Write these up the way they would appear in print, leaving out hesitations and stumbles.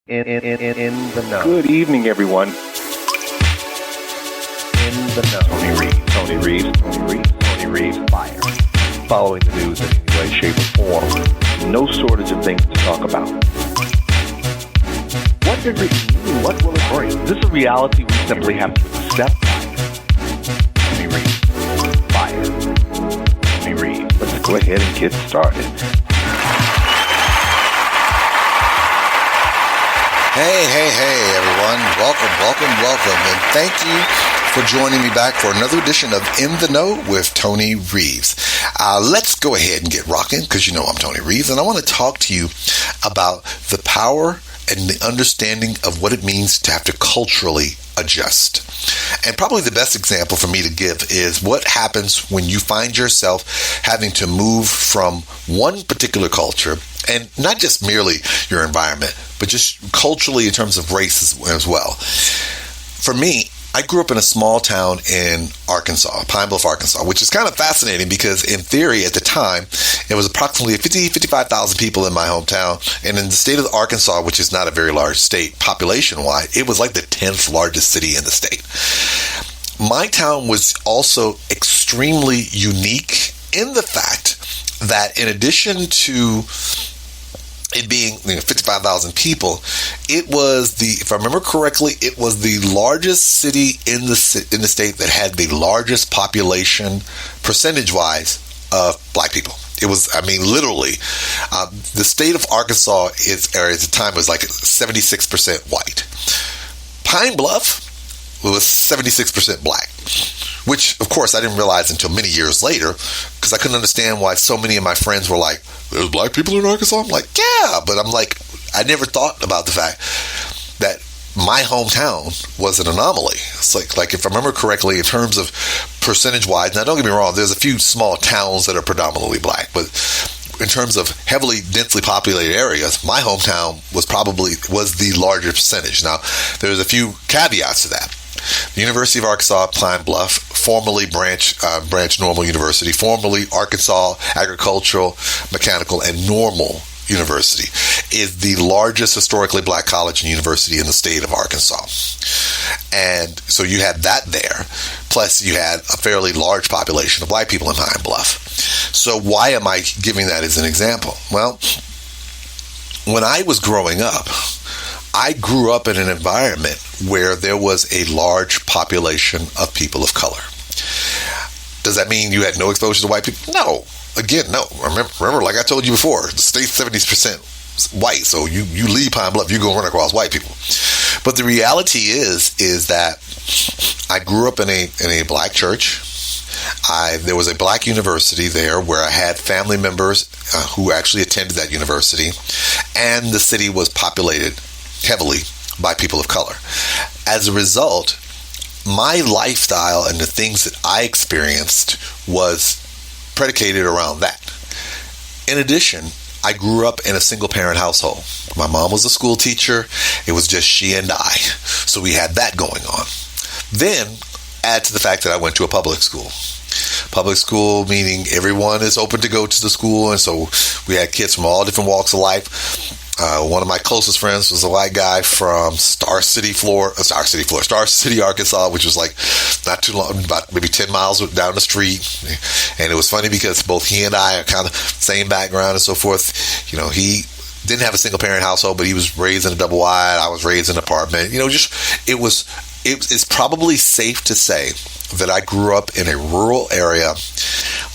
In the know. Good evening, everyone. In the know. Tony Reeves. Fire. Following the news in any way, shape, or form. No shortage of things to talk about. What does it mean? What will it bring? Is this a reality we simply have to accept? Tony Reeves. Fire. Tony Reeves. Let's go ahead and get started. Hey, everyone. Welcome. And thank you for joining me back for another edition of In the Know with Tony Reeves. Let's go ahead and get rocking because you know I'm Tony Reeves, and I want to talk to you about the power and the understanding of what it means to have to culturally adjust. And probably the best example for me to give is what happens when you find yourself having to move from one particular culture, and not just merely your environment, but just culturally in terms of race as well. For me, I grew up in a small town in Arkansas, Pine Bluff, Arkansas, which is kind of fascinating because in theory at the time, it was approximately 55,000 people in my hometown. And in the state of Arkansas, which is not a very large state population-wide, it was like the 10th largest city in the state. My town was also extremely unique in the fact that in addition to it being 55,000 people, it was if I remember correctly, it was the largest city in the state that had the largest population percentage-wise of black people. It was, literally, the state of Arkansas at the time was like 76% white. Pine Bluff was 76% black, which, of course, I didn't realize until many years later because I couldn't understand why so many of my friends were like, there's black people in Arkansas? I'm like, yeah, but I'm like, I never thought about the fact that my hometown was an anomaly. It's like if I remember correctly, in terms of percentage-wise, now don't get me wrong, there's a few small towns that are predominantly black, but in terms of heavily, densely populated areas, my hometown was the larger percentage. Now, there's a few caveats to that. The University of Arkansas, Pine Bluff, formerly Branch Normal University, formerly Arkansas Agricultural, Mechanical, and Normal University, is the largest historically black college and university in the state of Arkansas. And so you had that there, plus you had a fairly large population of black people in Pine Bluff. So why am I giving that as an example? Well, when I was growing up, I grew up in an environment where there was a large population of people of color. Does that mean you had no exposure to white people? No. Again, no. Remember, like I told you before, the state's 70% white, so you leave Pine Bluff, you're going to run across white people. But the reality is that I grew up in a black church. There was a black university there where I had family members who actually attended that university, and the city was populated heavily by people of color. As a result, my lifestyle and the things that I experienced was predicated around that. In addition, I grew up in a single-parent household. My mom was a school teacher. It was just she and I. So we had that going on. Then, add to the fact that I went to a public school. Public school meaning everyone is open to go to the school, and so we had kids from all different walks of life. One of my closest friends was a white guy from Star City, Arkansas, which was like not too long, about maybe 10 miles down the street. And it was funny because both he and I are kind of same background and so forth. You know, he didn't have a single parent household, but he was raised in a double wide. I was raised in an apartment. You know, it's probably safe to say that I grew up in a rural area,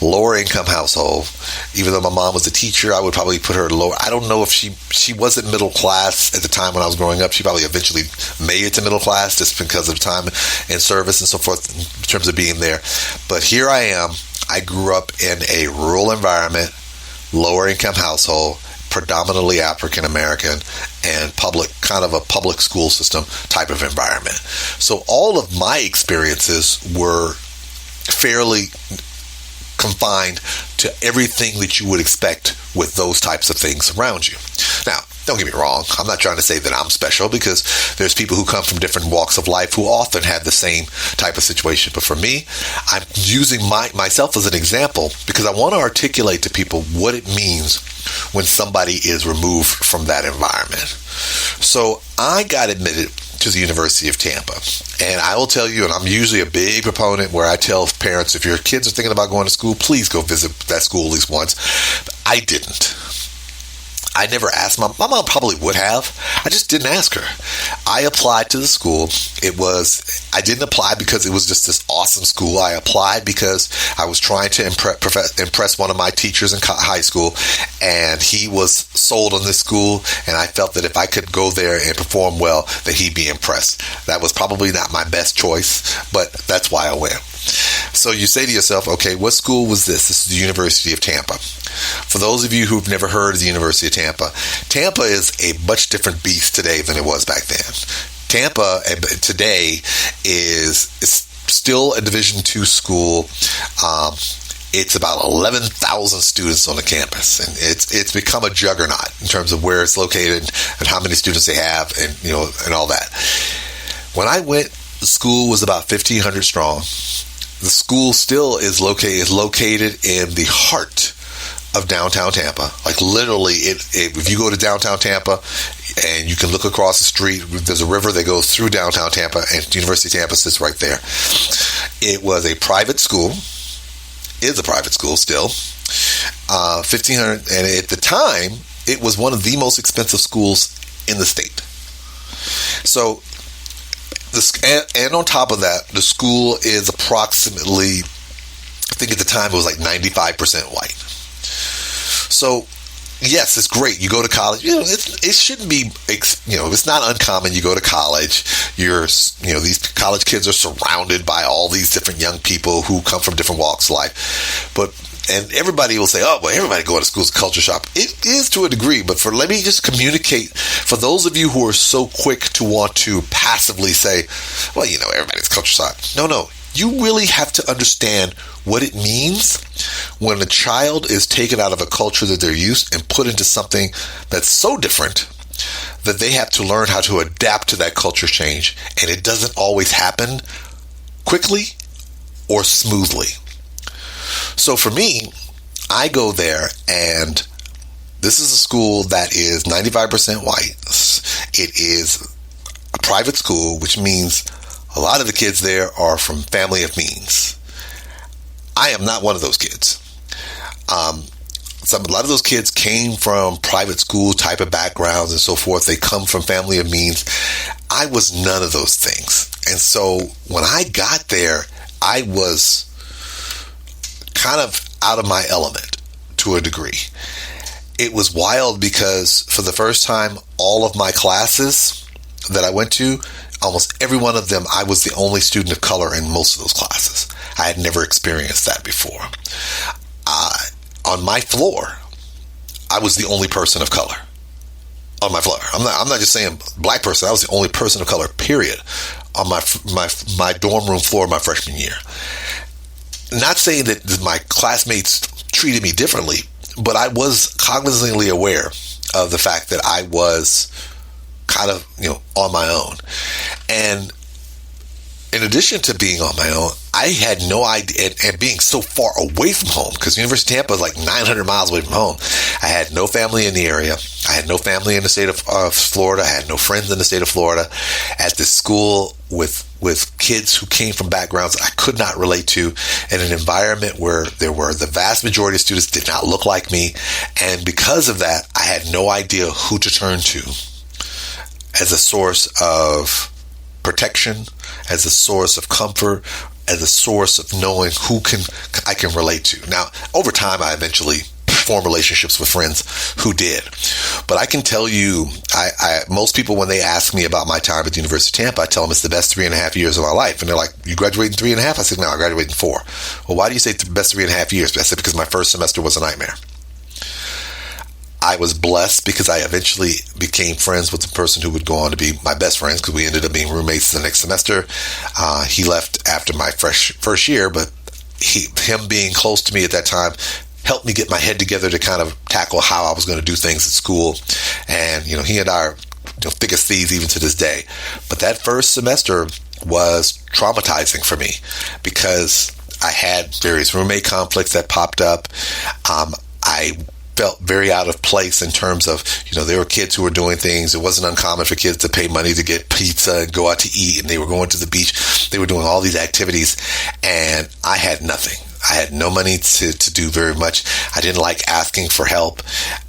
lower income household. Even though my mom was a teacher, I would probably put her lower. I don't know if she wasn't middle class at the time when I was growing up. She probably eventually made it to middle class just because of time and service and so forth in terms of being there. But here I am. I grew up in a rural environment, lower income household, predominantly African American, and kind of a public school system type of environment. So all of my experiences were fairly confined to everything that you would expect with those types of things around you. Now, don't get me wrong, I'm not trying to say that I'm special because there's people who come from different walks of life who often have the same type of situation. But for me, I'm using myself as an example because I want to articulate to people what it means when somebody is removed from that environment. So I got admitted to the University of Tampa. And I will tell you, and I'm usually a big proponent where I tell parents, if your kids are thinking about going to school, please go visit that school at least once. But I didn't. I never asked my mom probably would have. I just didn't ask her. I applied to the school. I didn't apply because it was just this awesome school. I applied because I was trying to impress one of my teachers in high school, and he was sold on this school, and I felt that if I could go there and perform well, that he'd be impressed. That was probably not my best choice, but that's why I went. So you say to yourself, okay, what school was this? This is the University of Tampa. For those of you who've never heard of the University of Tampa, Tampa is a much different beast today than it was back then. Tampa today is still a Division II school. It's about 11,000 students on the campus, and it's become a juggernaut in terms of where it's located and how many students they have, and and all that. When I went, the school was about 1,500 strong. The school still is located in the heart of downtown Tampa. Like literally, if you go to downtown Tampa and you can look across the street, there's a river that goes through downtown Tampa, and the University of Tampa sits right there. It was a private school. Is a private school still. 1,500, and at the time, it was one of the most expensive schools in the state. So, and on top of that, the school is approximately, I think at the time it was like 95% white. So, yes, it's great. You go to college. It shouldn't be. It's not uncommon. You go to college. These college kids are surrounded by all these different young people who come from different walks of life. And everybody will say, "Oh, well, everybody going to school is a culture shock." It is to a degree, but let me just communicate for those of you who are so quick to want to passively say, "Well, everybody's culture shock." No. You really have to understand what it means when a child is taken out of a culture that they're used and put into something that's so different that they have to learn how to adapt to that culture change. And it doesn't always happen quickly or smoothly. So for me, I go there, and this is a school that is 95% white. It is a private school, which means a lot of the kids there are from family of means. I am not one of those kids. A lot of those kids came from private school type of backgrounds and so forth. They come from family of means. I was none of those things. And so when I got there, I was kind of out of my element to a degree. It was wild because for the first time, all of my classes that I went to, almost every one of them, I was the only student of color in most of those classes. I had never experienced that before. On my floor, I was the only person of color on my floor. I'm not just saying black person. I was the only person of color, period, on my dorm room floor my freshman year. Not saying that my classmates treated me differently, but I was cognizantly aware of the fact that I was kind of, on my own. And in addition to being on my own, I had no idea, and being so far away from home, because University of Tampa is like 900 miles away from home. I had no family in the area. I had no family in the state of Florida. I had no friends in the state of Florida. At this school with kids who came from backgrounds I could not relate to, in an environment where the vast majority of students did not look like me. And because of that, I had no idea who to turn to as a source of protection, as a source of comfort, as a source of knowing who I can relate to. Now, over time, I eventually formed relationships with friends who did. But I can tell you, most people, when they ask me about my time at the University of Tampa, I tell them it's the best 3.5 years of my life. And they're like, "You graduated in 3.5?" I said, "No, I graduated in 4. "Well, why do you say the best 3.5 years?" I said, "Because my first semester was a nightmare." I was blessed because I eventually became friends with the person who would go on to be my best friends, because we ended up being roommates the next semester. He left after my first year, but him being close to me at that time helped me get my head together to kind of tackle how I was going to do things at school. And, he and I are thick as thieves even to this day. But that first semester was traumatizing for me because I had various roommate conflicts that popped up. I felt very out of place in terms of, there were kids who were doing things. It wasn't uncommon for kids to pay money to get pizza and go out to eat, and they were going to the beach. They were doing all these activities, and I had nothing. I had no money to do very much. I didn't like asking for help,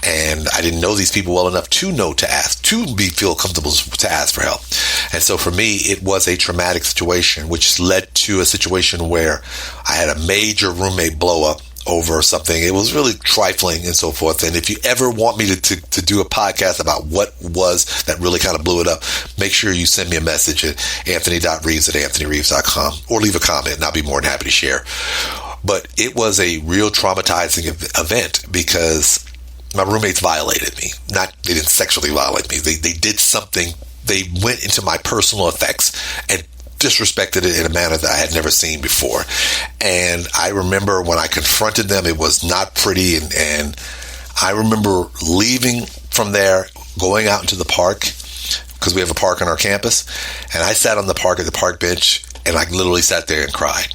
and I didn't know these people well enough to know to ask, feel comfortable to ask for help. And so for me, it was a traumatic situation, which led to a situation where I had a major roommate blow up over something. It was really trifling and so forth. And if you ever want me to do a podcast about what was that really kind of blew it up, make sure you send me a message at anthony.reeves@anthonyreeves.com or leave a comment, and I'll be more than happy to share. But it was a real traumatizing event because my roommates violated me. They didn't sexually violate me. They did something. They went into my personal effects and disrespected it in a manner that I had never seen before. And I remember when I confronted them, it was not pretty. And I remember leaving from there, going out into the park, because we have a park on our campus. And I sat on the park bench, and I literally sat there and cried.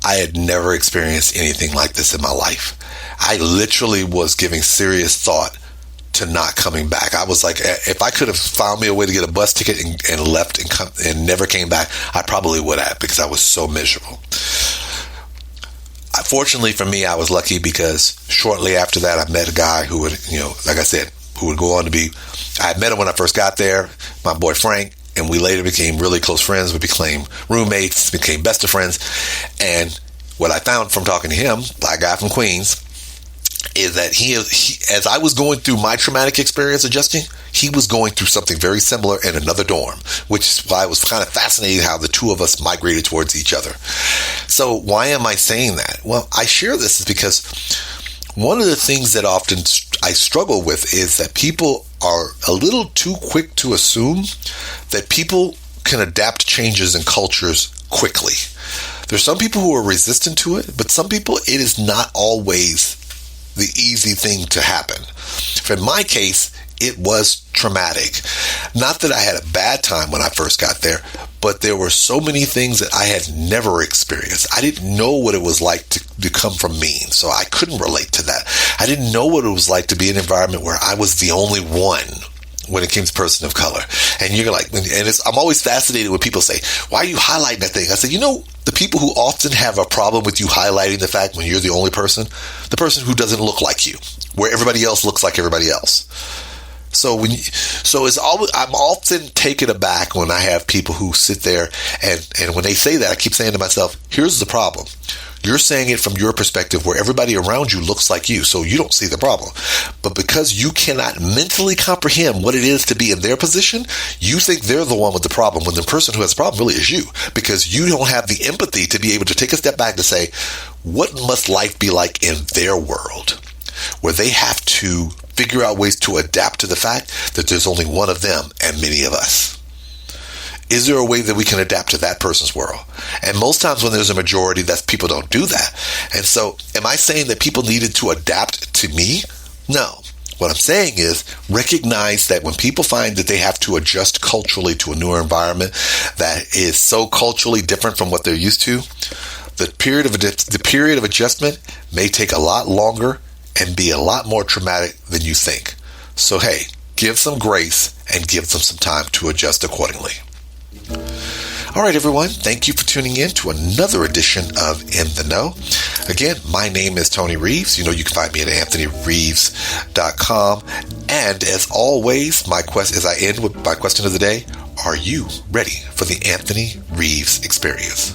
I had never experienced anything like this in my life. I literally was giving serious thought to not coming back. I was like, if I could have found me a way to get a bus ticket and left and never came back, I probably would have, because I was so miserable. Fortunately for me, I was lucky because shortly after that, I met a guy who would, like I said, who would go on to be, I had met him when I first got there, my boy Frank, and we later became really close friends. We became roommates, became best of friends. And what I found from talking to him, black guy from Queens, is that he as I was going through my traumatic experience adjusting, he was going through something very similar in another dorm, which is why it was kind of fascinating how the two of us migrated towards each other. So why am I saying that? Well, I share this is because one of the things that often I struggle with is that people are a little too quick to assume that people can adapt changes in cultures quickly. There's some people who are resistant to it, but some people, it is not always the easy thing to happen. For my case, it was traumatic. Not that I had a bad time when I first got there, but there were so many things that I had never experienced. I didn't know what it was like to come from mean, so I couldn't relate to that. I didn't know what it was like to be in an environment where I was the only one when it came to person of color. And you're like, I'm always fascinated when people say, why are you highlighting that thing? I said, the people who often have a problem with you highlighting the fact when you're the only person, the person who doesn't look like you, where everybody else looks like everybody else. So I'm often taken aback when I have people who sit there and when they say that, I keep saying to myself, here's the problem. You're saying it from your perspective where everybody around you looks like you, so you don't see the problem. But because you cannot mentally comprehend what it is to be in their position, you think they're the one with the problem, when the person who has the problem really is you, because you don't have the empathy to be able to take a step back to say, what must life be like in their world, where they have to figure out ways to adapt to the fact that there's only one of them and many of us. Is there a way that we can adapt to that person's world? And most times when there's a majority, that people don't do that. And so am I saying that people needed to adapt to me? No. What I'm saying is recognize that when people find that they have to adjust culturally to a newer environment that is so culturally different from what they're used to, the period of adjustment may take a lot longer and be a lot more traumatic than you think. So hey, give some grace and give them some time to adjust accordingly. All right, everyone. Thank you for tuning in to another edition of In the Know. Again, my name is Tony Reeves. You can find me at anthonyreeves.com. And as always, as I end with my question of the day, are you ready for the Anthony Reeves experience?